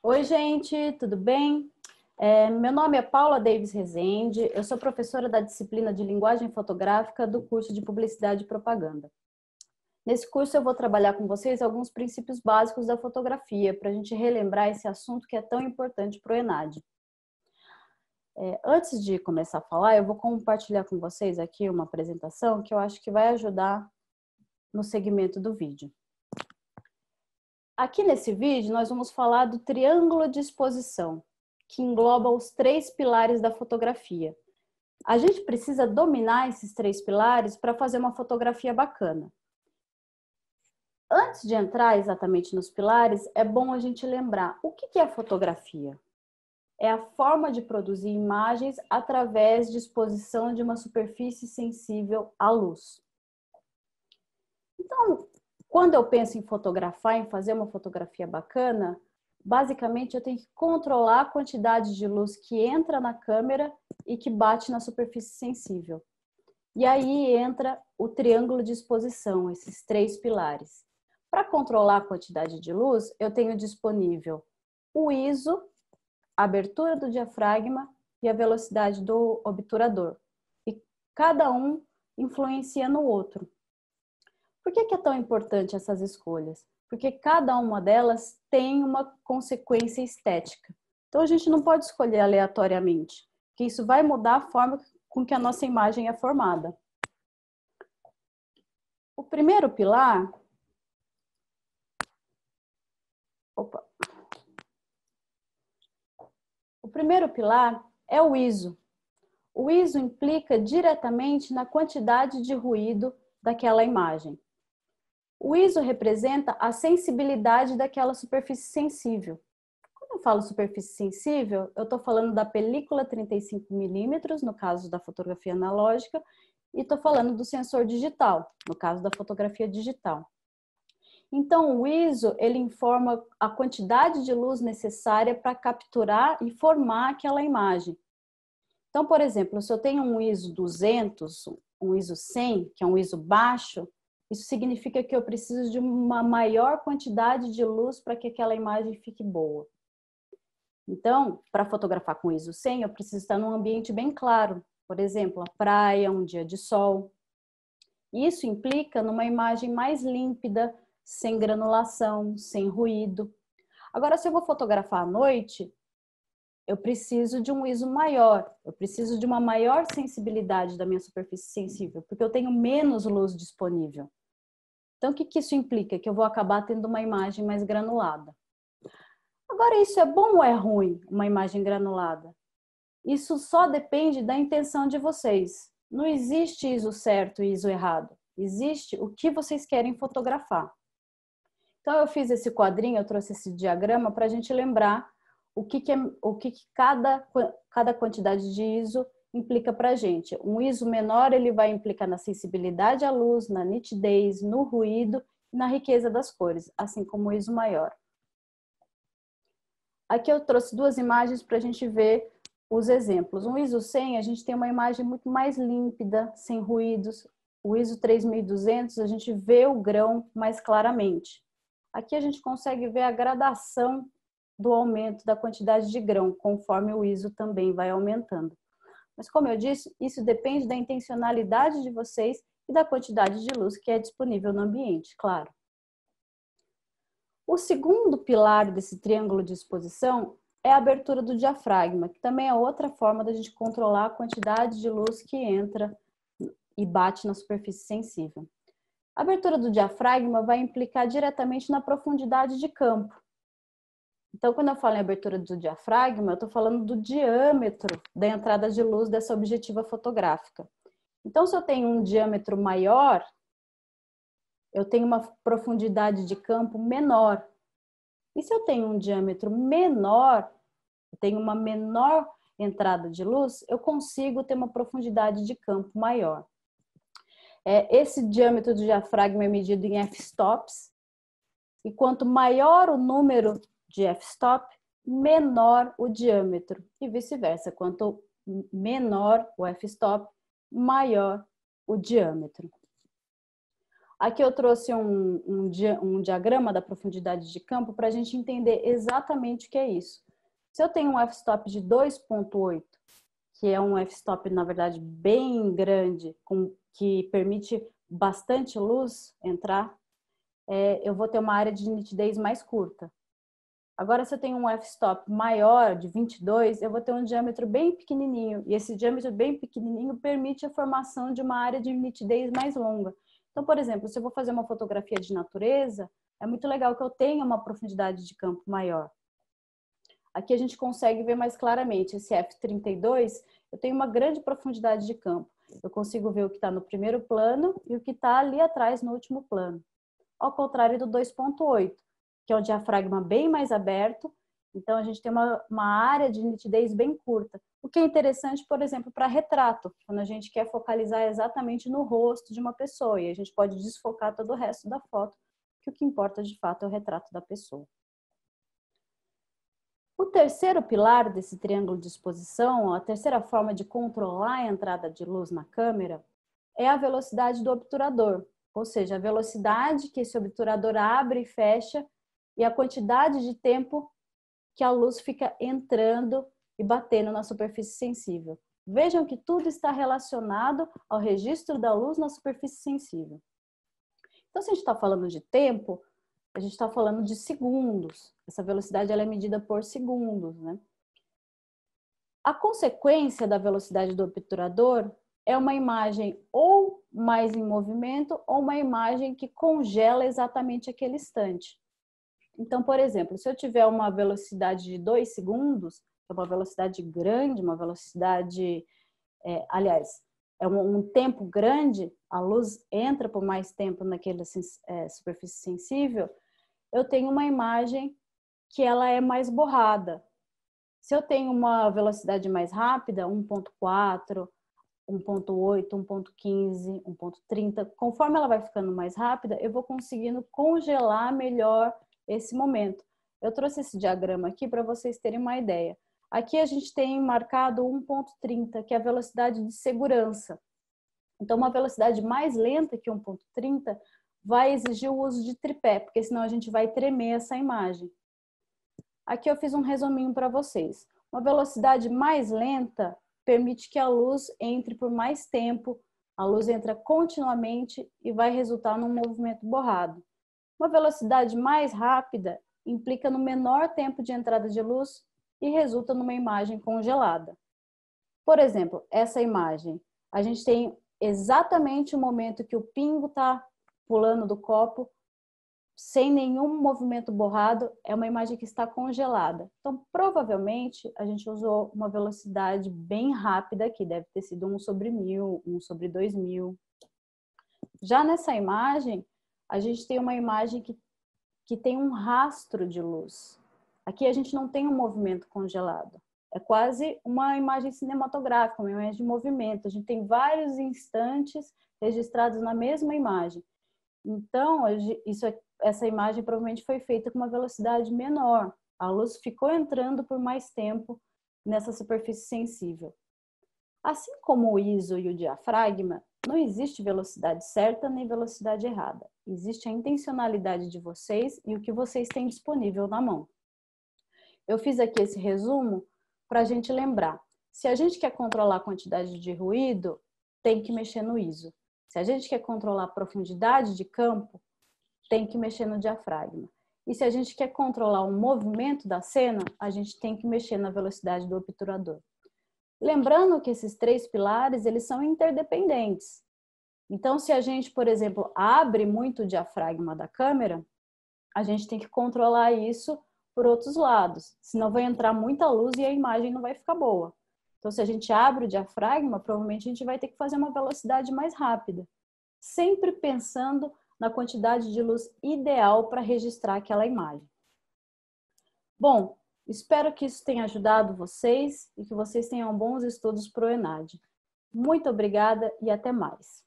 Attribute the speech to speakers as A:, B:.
A: Oi, gente, tudo bem? Meu nome é Paula Davis Rezende, eu sou professora da disciplina de Linguagem Fotográfica do curso de Publicidade e Propaganda. Nesse curso eu vou trabalhar com vocês alguns princípios básicos da fotografia, para a gente relembrar esse assunto que é tão importante para o ENAD. Antes de começar a falar, eu vou compartilhar com vocês aqui uma apresentação que eu acho que vai ajudar no segmento do vídeo. Aqui nesse vídeo nós vamos falar do triângulo de exposição, que engloba os 3 pilares da fotografia. A gente precisa dominar esses 3 pilares para fazer uma fotografia bacana. Antes de entrar exatamente nos pilares, é bom a gente lembrar o que é a fotografia. É a forma de produzir imagens através de exposição de uma superfície sensível à luz. Então, quando eu penso em fotografar, em fazer uma fotografia bacana, basicamente eu tenho que controlar a quantidade de luz que entra na câmera e que bate na superfície sensível. E aí entra o triângulo de exposição, esses 3 pilares. Para controlar a quantidade de luz, eu tenho disponível o ISO, a abertura do diafragma e a velocidade do obturador. E cada um influencia no outro. Por que é tão importante essas escolhas? Porque cada uma delas tem uma consequência estética. Então a gente não pode escolher aleatoriamente, porque isso vai mudar a forma com que a nossa imagem é formada. O primeiro pilar... O primeiro pilar é o ISO. O ISO implica diretamente na quantidade de ruído daquela imagem. O ISO representa a sensibilidade daquela superfície sensível. Quando eu falo superfície sensível, eu estou falando da película 35mm, no caso da fotografia analógica, e estou falando do sensor digital, no caso da fotografia digital. Então, o ISO, ele informa a quantidade de luz necessária para capturar e formar aquela imagem. Então, por exemplo, se eu tenho um ISO 200, um ISO 100, que é um ISO baixo, isso significa que eu preciso de uma maior quantidade de luz para que aquela imagem fique boa. Então, para fotografar com ISO 100, eu preciso estar num ambiente bem claro. Por exemplo, a praia, um dia de sol. Isso implica numa imagem mais límpida, sem granulação, sem ruído. Agora, se eu vou fotografar à noite, eu preciso de um ISO maior, eu preciso de uma maior sensibilidade da minha superfície sensível, porque eu tenho menos luz disponível. Então, o que isso implica? Que eu vou acabar tendo uma imagem mais granulada. Agora, isso é bom ou é ruim, uma imagem granulada? Isso só depende da intenção de vocês. Não existe ISO certo e ISO errado. Existe o que vocês querem fotografar. Então, eu fiz esse quadrinho, eu trouxe esse diagrama para a gente lembrar o que cada quantidade de ISO implica para a gente. Um ISO menor, ele vai implicar na sensibilidade à luz, na nitidez, no ruído e na riqueza das cores, assim como o ISO maior. Aqui eu trouxe 2 imagens para a gente ver os exemplos. Um ISO 100, a gente tem uma imagem muito mais límpida, sem ruídos. O ISO 3200, a gente vê o grão mais claramente. Aqui a gente consegue ver a gradação do aumento da quantidade de grão, conforme o ISO também vai aumentando. Mas, como eu disse, isso depende da intencionalidade de vocês e da quantidade de luz que é disponível no ambiente, claro. O segundo pilar desse triângulo de exposição é a abertura do diafragma, que também é outra forma da gente controlar a quantidade de luz que entra e bate na superfície sensível. A abertura do diafragma vai implicar diretamente na profundidade de campo. Então, quando eu falo em abertura do diafragma, eu estou falando do diâmetro da entrada de luz dessa objetiva fotográfica. Então, se eu tenho um diâmetro maior, eu tenho uma profundidade de campo menor. E se eu tenho um diâmetro menor, eu tenho uma menor entrada de luz, eu consigo ter uma profundidade de campo maior. Esse diâmetro do diafragma é medido em f-stops, e quanto maior o número de f-stop, menor o diâmetro, e vice-versa. Quanto menor o f-stop, maior o diâmetro. Aqui eu trouxe um diagrama da profundidade de campo para a gente entender exatamente o que é isso. Se eu tenho um f-stop de 2,8, que é um f-stop, na verdade, bem grande, que permite bastante luz entrar, eu vou ter uma área de nitidez mais curta. Agora, se eu tenho um f-stop maior, de 22, eu vou ter um diâmetro bem pequenininho. E esse diâmetro bem pequenininho permite a formação de uma área de nitidez mais longa. Então, por exemplo, se eu vou fazer uma fotografia de natureza, é muito legal que eu tenha uma profundidade de campo maior. Aqui a gente consegue ver mais claramente. Esse f32, eu tenho uma grande profundidade de campo. Eu consigo ver o que está no primeiro plano e o que está ali atrás no último plano. Ao contrário do 2,8, que é um diafragma bem mais aberto, então a gente tem uma área de nitidez bem curta. O que é interessante, por exemplo, para retrato, quando a gente quer focalizar exatamente no rosto de uma pessoa, e a gente pode desfocar todo o resto da foto, que o que importa de fato é o retrato da pessoa. O terceiro pilar desse triângulo de exposição, a terceira forma de controlar a entrada de luz na câmera, é a velocidade do obturador, ou seja, a velocidade que esse obturador abre e fecha e a quantidade de tempo que a luz fica entrando e batendo na superfície sensível. Vejam que tudo está relacionado ao registro da luz na superfície sensível. Então, se a gente está falando de tempo, a gente está falando de segundos. Essa velocidade ela é medida por segundos, né? A consequência da velocidade do obturador é uma imagem ou mais em movimento ou uma imagem que congela exatamente aquele instante. Então, por exemplo, se eu tiver uma velocidade de 2 segundos, é uma velocidade grande, uma velocidade, aliás, é um tempo grande, a luz entra por mais tempo naquela superfície sensível, eu tenho uma imagem que ela é mais borrada. Se eu tenho uma velocidade mais rápida, 1.4, 1.8, 1.15, 1.30, conforme ela vai ficando mais rápida, eu vou conseguindo congelar melhor esse momento. Eu trouxe esse diagrama aqui para vocês terem uma ideia. Aqui a gente tem marcado 1.30, que é a velocidade de segurança. Então, uma velocidade mais lenta que 1.30 vai exigir o uso de tripé, porque senão a gente vai tremer essa imagem. Aqui eu fiz um resuminho para vocês. Uma velocidade mais lenta permite que a luz entre por mais tempo, a luz entra continuamente e vai resultar num movimento borrado. Uma velocidade mais rápida implica no menor tempo de entrada de luz e resulta numa imagem congelada. Por exemplo, essa imagem, a gente tem exatamente o momento que o pingo está pulando do copo, sem nenhum movimento borrado, é uma imagem que está congelada. Então, provavelmente, a gente usou uma velocidade bem rápida aqui, deve ter sido 1/1000, 1/2000. Já nessa imagem, a gente tem uma imagem que tem um rastro de luz. Aqui a gente não tem um movimento congelado. É quase uma imagem cinematográfica, uma imagem de movimento. A gente tem vários instantes registrados na mesma imagem. Então, essa imagem provavelmente foi feita com uma velocidade menor. A luz ficou entrando por mais tempo nessa superfície sensível. Assim como o ISO e o diafragma, não existe velocidade certa nem velocidade errada. Existe a intencionalidade de vocês e o que vocês têm disponível na mão. Eu fiz aqui esse resumo para a gente lembrar. Se a gente quer controlar a quantidade de ruído, tem que mexer no ISO. Se a gente quer controlar a profundidade de campo, tem que mexer no diafragma. E se a gente quer controlar o movimento da cena, a gente tem que mexer na velocidade do obturador. Lembrando que esses três pilares, eles são interdependentes. Então, se a gente, por exemplo, abre muito o diafragma da câmera, a gente tem que controlar isso por outros lados, senão vai entrar muita luz e a imagem não vai ficar boa. Então, se a gente abre o diafragma, provavelmente a gente vai ter que fazer uma velocidade mais rápida, sempre pensando na quantidade de luz ideal para registrar aquela imagem. Bom, espero que isso tenha ajudado vocês e que vocês tenham bons estudos para o ENAD. Muito obrigada e até mais.